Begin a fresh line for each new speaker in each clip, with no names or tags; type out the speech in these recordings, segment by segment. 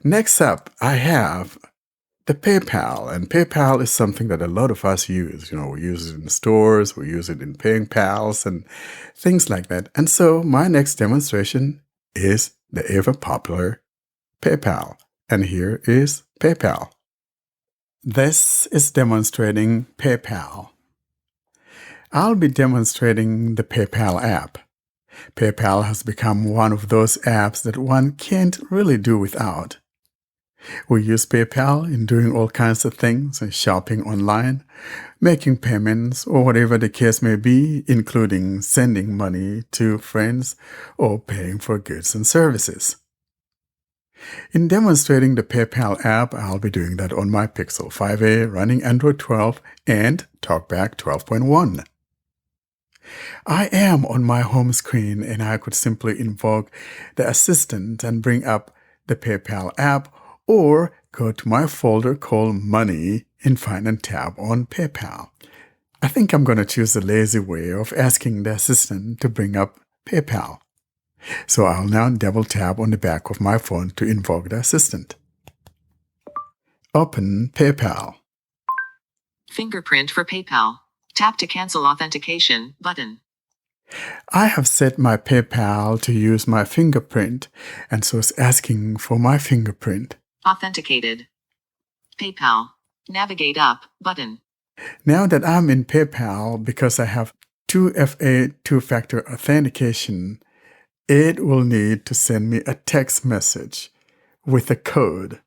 Next up, I have the PayPal, and PayPal is something that a lot of us use. We use it in stores, we use it in paying pals and things like that. And so my next demonstration is the ever popular PayPal. And here is PayPal. This is demonstrating PayPal. I'll be demonstrating the PayPal app. PayPal has become one of those apps that one can't really do without. We use PayPal in doing all kinds of things, shopping online, making payments, or whatever the case may be, including sending money to friends or paying for goods and services. In demonstrating the PayPal app, I'll be doing that on my Pixel 5a running Android 12 and TalkBack 12.1. I am on my home screen and I could simply invoke the assistant and bring up the PayPal app or go to my folder called Money and find and tab on PayPal. I think I'm going to choose the lazy way of asking the assistant to bring up PayPal. So I'll now double tap on the back of my phone to invoke the assistant. Open PayPal.
Fingerprint for PayPal. Tap to cancel authentication button.
I have set my PayPal to use my fingerprint, and so it's asking for my fingerprint.
Authenticated. PayPal. Navigate up button.
Now that I'm in PayPal, because I have 2FA two-factor authentication, it will need to send me a text message with a code.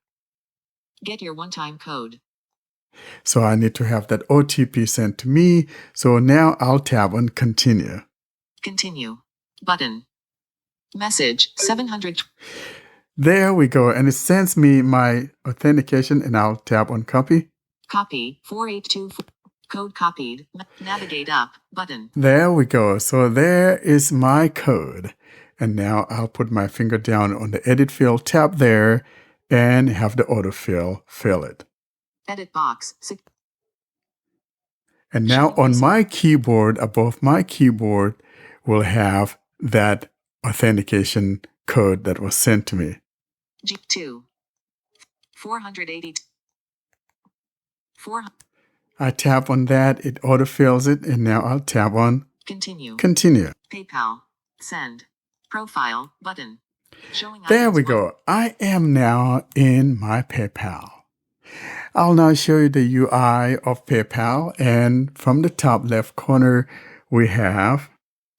Get your one-time code.
So I need to have that OTP sent to me. So now I'll tap on Continue.
Continue. Button. Message 700.
There we go. And it sends me my authentication and I'll tap on Copy.
Copy 4824. Code copied. Navigate up button.
There we go. So there is my code. And now I'll put my finger down on the Edit Field tab there and have the autofill fill it.
Edit box.
And now on my keyboard, above my keyboard, will have that authentication code that was sent to me.
G2 480 4.
I tap on that, it autofills it, and now I'll tap on
Continue.
Continue.
PayPal. Send. Profile button. Showing
there we go. I am now in my PayPal. I'll now show you the UI of PayPal, and from the top left corner, we have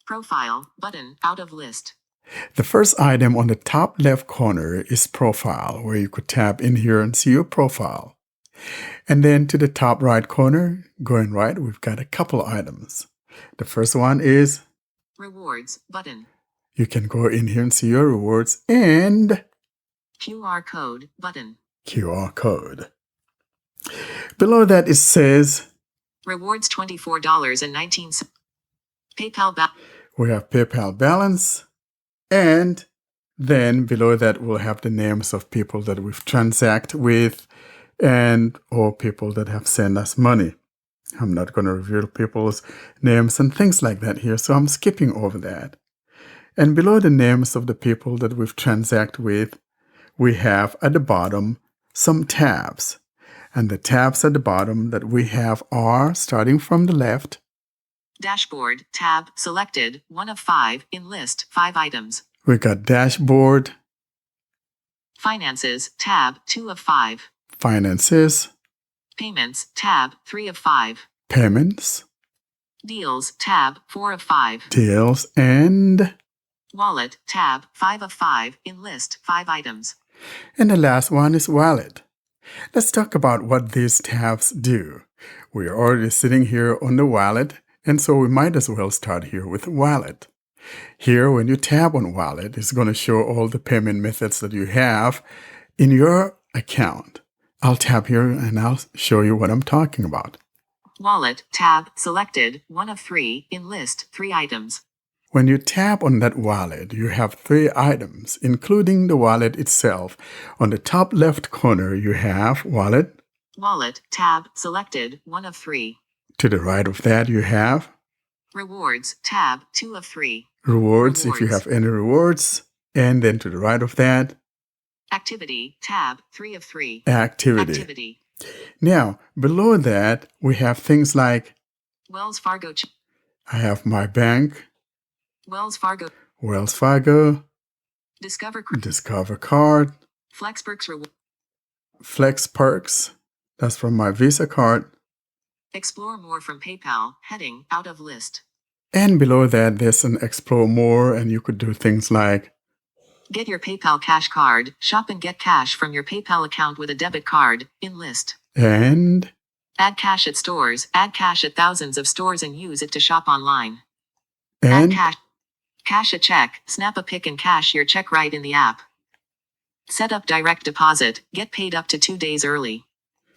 Profile button out of list.
The first item on the top left corner is Profile, where you could tap in here and see your profile. And then to the top right corner, going right, we've got a couple items. The first one is
Rewards button.
You can go in here and see your rewards and
QR code button.
QR code. Below that it says
Rewards $24.19. PayPal
we have PayPal balance, and then below that we'll have the names of people that we've transacted with and or people that have sent us money. I'm not going to reveal people's names and things like that here, so I'm skipping over that. And below the names of the people that we've transacted with, we have at the bottom some tabs. And the tabs at the bottom that we have are, starting from the left,
Dashboard tab selected 1 of 5 in list 5 items.
We got Dashboard.
Finances tab 2 of 5.
Finances.
Payments tab 3 of 5.
Payments.
Deals tab 4 of 5.
Deals and
Wallet tab 5 of 5 in list 5 items.
And the last one is Wallet. Let's talk about what these tabs do. We are already sitting here on the Wallet, and so we might as well start here with Wallet. Here, when you tap on Wallet, it's going to show all the payment methods that you have in your account. I'll tap here and I'll show you what I'm talking about.
Wallet tab selected 1 of 3 in list 3 items.
When you tap on that wallet, you have 3 items, including the wallet itself. On the top left corner, you have Wallet.
Wallet tab selected 1 of 3.
To the right of that, you have
Rewards tab 2 of 3.
Rewards, if you have any rewards. And then to the right of that,
Activity Activity, tab, 3 of 3.
Activity.
Activity.
Now, below that, we have things like
Wells Fargo.
I have my bank,
Wells Fargo.
Wells Fargo,
Discover.
Discover card,
Flexperks reward.
Flex Perks. That's from my Visa card.
Explore more from PayPal. Heading, out of list.
And below that, there's an Explore More, and you could do things like
Get your PayPal cash card. Shop and get cash from your PayPal account with a debit card. In list.
and
Add cash at stores. Add cash at thousands of stores and use it to shop online.
and
Add cash. Cash a check. Snap a pic and cash your check right in the app. Set up direct deposit. Get paid up to 2 days early.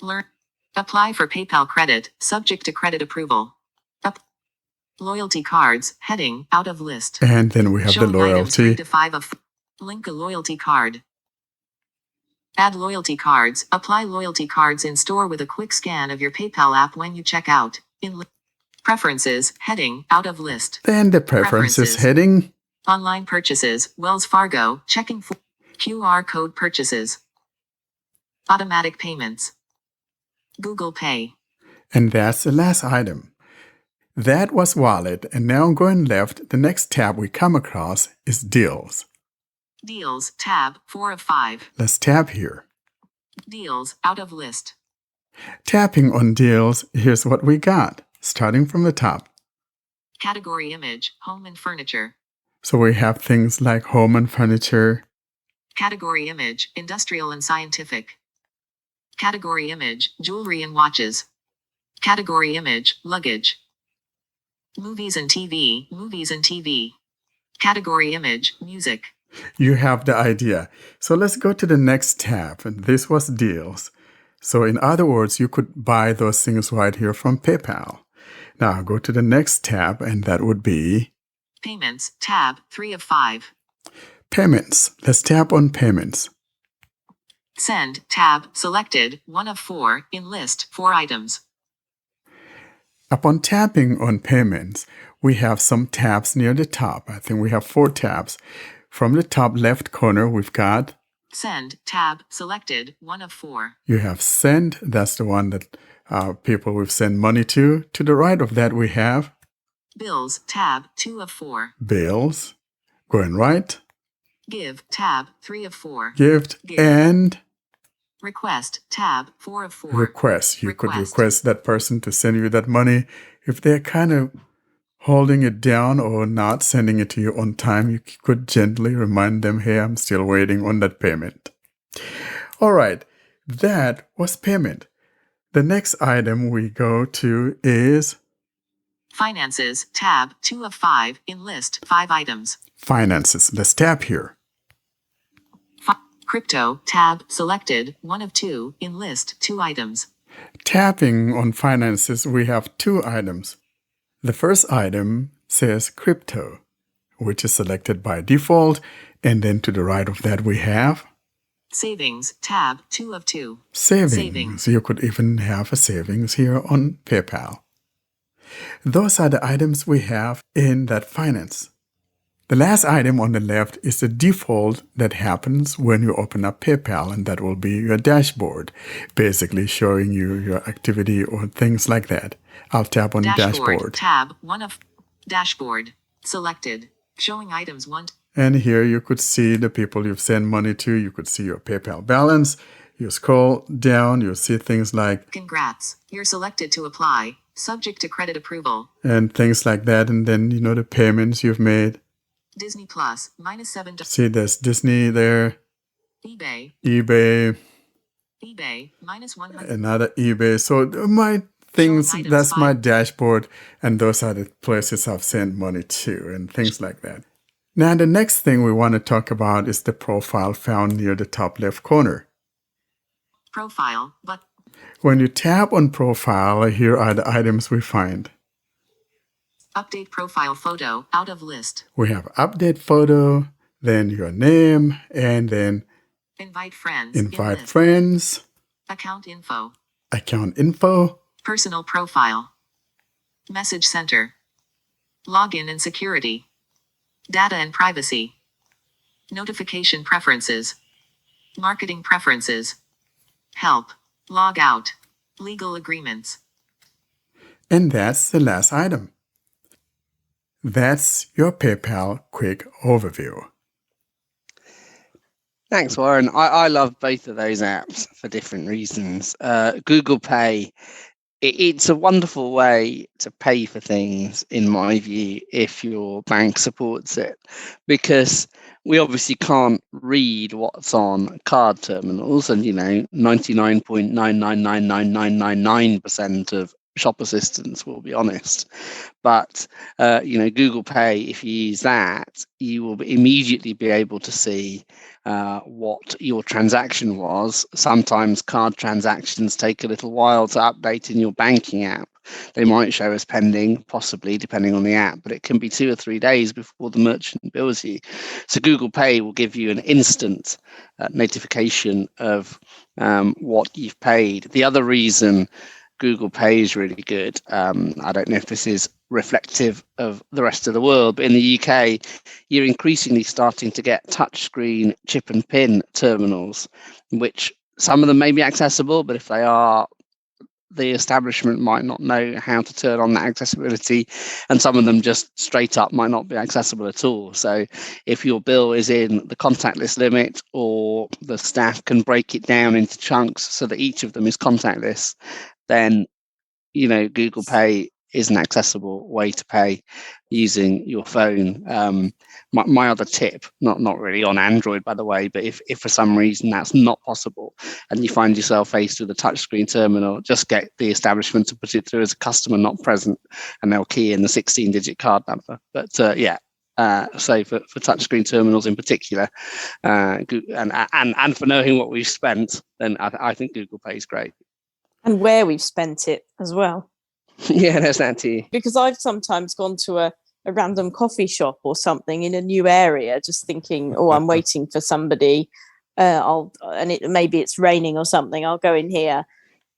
Learn. Apply for PayPal credit. Subject to credit approval. Loyalty cards. Heading, out of list.
and then we have the
Showing items 3
loyalty.
to 5 of. Link a loyalty card. Add loyalty cards. Apply loyalty cards in store with a quick scan of your PayPal app when you check out. Preferences. Heading, out of list.
Then the preferences heading.
Online purchases. Wells Fargo. Checking for QR code purchases. Automatic payments. Google Pay.
And that's the last item. That was wallet, and now going left, the next tab we come across is deals.
Deals. Tab, 4 of 5.
Let's tap here.
Deals, out of list.
Tapping on deals, here's what we got, starting from the top.
Category image, home and furniture.
So we have things like home and furniture.
Category image, industrial and scientific. Category image, jewelry and watches. Category image, luggage. Movies and TV, movies and TV. Category image, music.
You have the idea. So let's go to the next tab, and this was deals. So in other words, you could buy those things right here from PayPal. Now go to the next tab, and that would be
Payments, tab, 3 of 5.
payments. Let's tap on payments.
Send, tab, selected, 1 of 4, in list, 4 items.
Upon tapping on payments, we have some tabs near the top. I think we have 4 tabs. From the top left corner, we've got
Send, tab, selected, 1 of 4.
you have send. That's the one that people we've sent money to. To the right of that, we have
Bills, tab, 2 of 4.
bills. Going right,
Give, tab, 3 of 4.
gift,
Give.
and
Request, tab, 4 of 4.
request. You could
Request.
request that person to send you that money. If they're kind of holding it down or not sending it to you on time, you could gently remind them, hey, I'm still waiting on that payment. All right, that was payment. The next item we go to is
Finances, tab, 2 of 5, in list, 5 items.
finances. Let's tap here.
Crypto, tab, selected, 1 of 2, in list, 2 items.
Tapping on finances, we have 2 items. The first item says crypto, which is selected by default, and then to the right of that we have
Savings, tab, 2 of 2.
savings.
Savings.
You could even have a savings here on PayPal. Those are the items we have in that finance. The last item on the left is the default that happens when you open up PayPal, and that will be your dashboard, basically showing you your activity or things like that. I'll tap on dashboard.
Tab, 1 of. Dashboard. Selected. Showing items 1.
And here you could see the people you've sent money to. You could see your PayPal balance. You scroll down, you'll see things like
Congrats. You're selected to apply. Subject to credit approval.
and things like that. And then, the payments you've made.
Disney Plus, -$7.
See, there's Disney there,
eBay.
eBay,
eBay, -$100.
another eBay. So my things,
Showing items
that's my
5.
dashboard. And those are the places I've sent money to and things like that. Now, the next thing we want to talk about is the profile found near the top left corner.
Profile, but
When you tap on profile, here are the items we find.
update profile photo, out of list.
We have update photo, then your name, and then
Invite friends. in
invite
list.
friends,
Account info.
account info,
Personal profile. Message center. Login and security. Data and privacy. Notification preferences. Marketing preferences. Help. Log out. Legal agreements.
And that's the last item. That's your PayPal quick overview.
Thanks, Warren. I love both of those apps for different reasons. Google Pay, it's a wonderful way to pay for things, in my view, if your bank supports it, because we obviously can't read what's on card terminals, and 99.9999999% of shop assistants will be honest. But Google Pay, if you use that, you will immediately be able to see what your transaction was. Sometimes card transactions take a little while to update in your banking app. They might show as pending, possibly, depending on the app, but it can be 2 or 3 days before the merchant bills you. So Google Pay will give you an instant notification of what you've paid. The other reason Google Pay is really good, I don't know if this is reflective of the rest of the world, but in the UK, you're increasingly starting to get touchscreen chip and pin terminals, which some of them may be accessible, but if they are, the establishment might not know how to turn on that accessibility, and some of them just straight up might not be accessible at all. So if your bill is in the contactless limit, or the staff can break it down into chunks so that each of them is contactless, then Google Pay is an accessible way to pay using your phone. My other tip, not really on Android, by the way, but if for some reason that's not possible and you find yourself faced with a touchscreen terminal, just get the establishment to put it through as a customer not present, and they'll key in the 16-digit card number. But so for touchscreen terminals in particular, and for knowing what we've spent, then I think Google Pay is great.
And where we've spent it as well.
Yeah, there's that too.
Because I've sometimes gone to a random coffee shop or something in a new area, just thinking, oh, I'm waiting for somebody. Maybe it's raining or something. I'll go in here,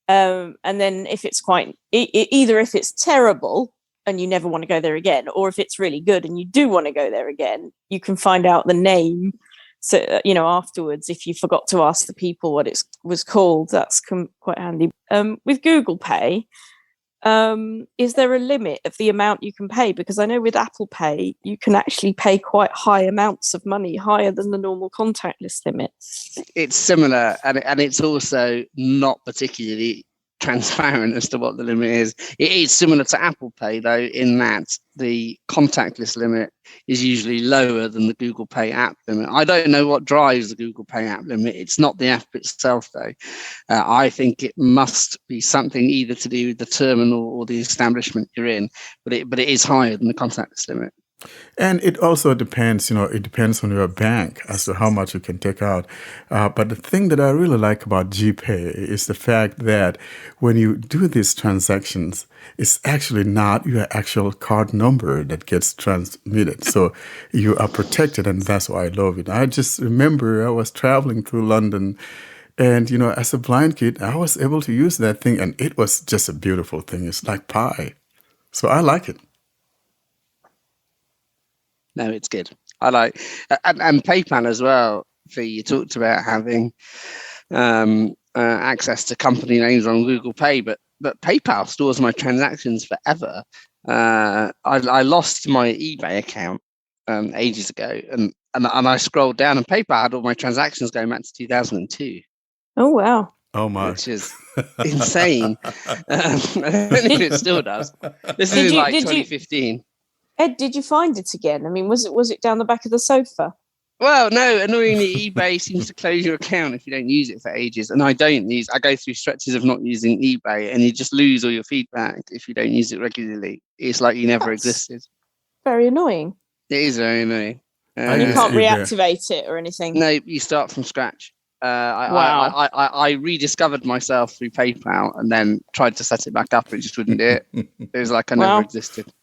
and then if it's either if it's terrible and you never want to go there again, or if it's really good and you do want to go there again, you can find out the name. So, afterwards, if you forgot to ask the people what it was called, that's quite handy. With Google Pay, is there a limit of the amount you can pay? Because I know with Apple Pay, you can actually pay quite high amounts of money, higher than the normal contactless limit.
It's similar, and it's also not particularly transparent as to what the limit is. It is similar to Apple Pay, though, in that the contactless limit is usually lower than the Google Pay app limit. I don't know what drives the Google Pay app limit. It's not the app itself, though. I think it must be something either to do with the terminal or the establishment you're in, but it is higher than the contactless limit.
And it also depends, it depends on your bank as to how much you can take out. But the thing that I really like about GPay is the fact that when you do these transactions, it's actually not your actual card number that gets transmitted. So you are protected, and that's why I love it. I just remember I was traveling through London, and, as a blind kid, I was able to use that thing, and it was just a beautiful thing. It's like pie. So I like it.
No, it's good. I like, and PayPal as well. You talked about having access to company names on Google Pay, but PayPal stores my transactions forever. I lost my eBay account ages ago, and I scrolled down, and PayPal had all my transactions going back to 2002.
Oh wow!
Oh my!
Which is insane. I don't know if it still does. This is in 2015.
Ed, did you find it again? I mean, was it down the back of the sofa?
Well, no, annoyingly, eBay seems to close your account if you don't use it for ages. And I go through stretches of not using eBay, and you just lose all your feedback if you don't use it regularly. It's like you never existed.
Very annoying.
It is very annoying.
You can't reactivate it or anything?
No, you start from scratch.
Wow.
I rediscovered myself through PayPal and then tried to set it back up. It just wouldn't do it. It was like I never existed.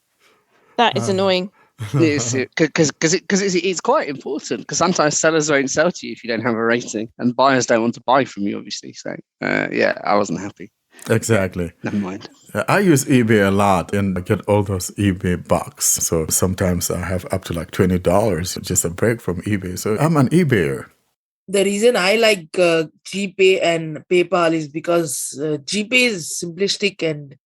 That is annoying.
Because it's quite important, because sometimes sellers won't sell to you if you don't have a rating, and buyers don't want to buy from you, obviously. So I wasn't happy.
Exactly.
Never mind.
I use eBay a lot and I get all those eBay bucks. So sometimes I have up to like $20, just a break from eBay. So I'm an eBayer.
the reason I like GPay and PayPal is because GPay is simplistic and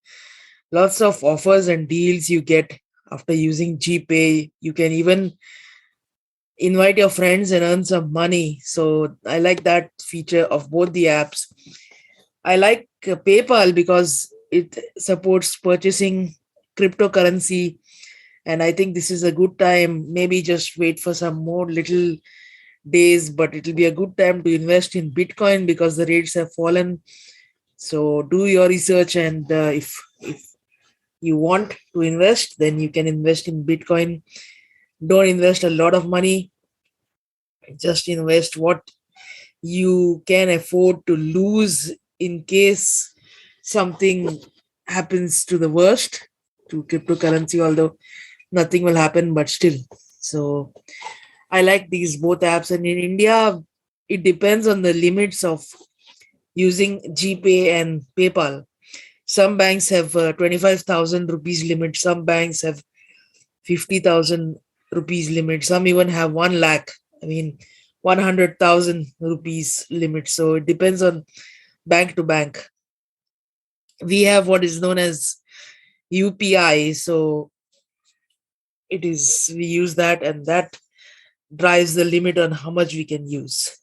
lots of offers and deals you get after using GPay. You can even invite your friends and earn some money. So I like that feature of both the apps. I like PayPal because it supports purchasing cryptocurrency, and I think this is a good time. Maybe just wait for some more little days, but it will be a good time to invest in Bitcoin because the rates have fallen. So do your research, and if you want to invest, then you can invest in Bitcoin. Don't invest a lot of money. Just invest what you can afford to lose in case something happens to the worst to cryptocurrency, although nothing will happen, but still. So I like these both apps. And in India, it depends on the limits of using GPay and PayPal. Some banks have 25,000 rupees limit. Some banks have 50,000 rupees limit. Some even have 1 lakh. I mean, 100,000 rupees limit. So it depends on bank to bank. We have what is known as UPI. So we use that, and that drives the limit on how much we can use.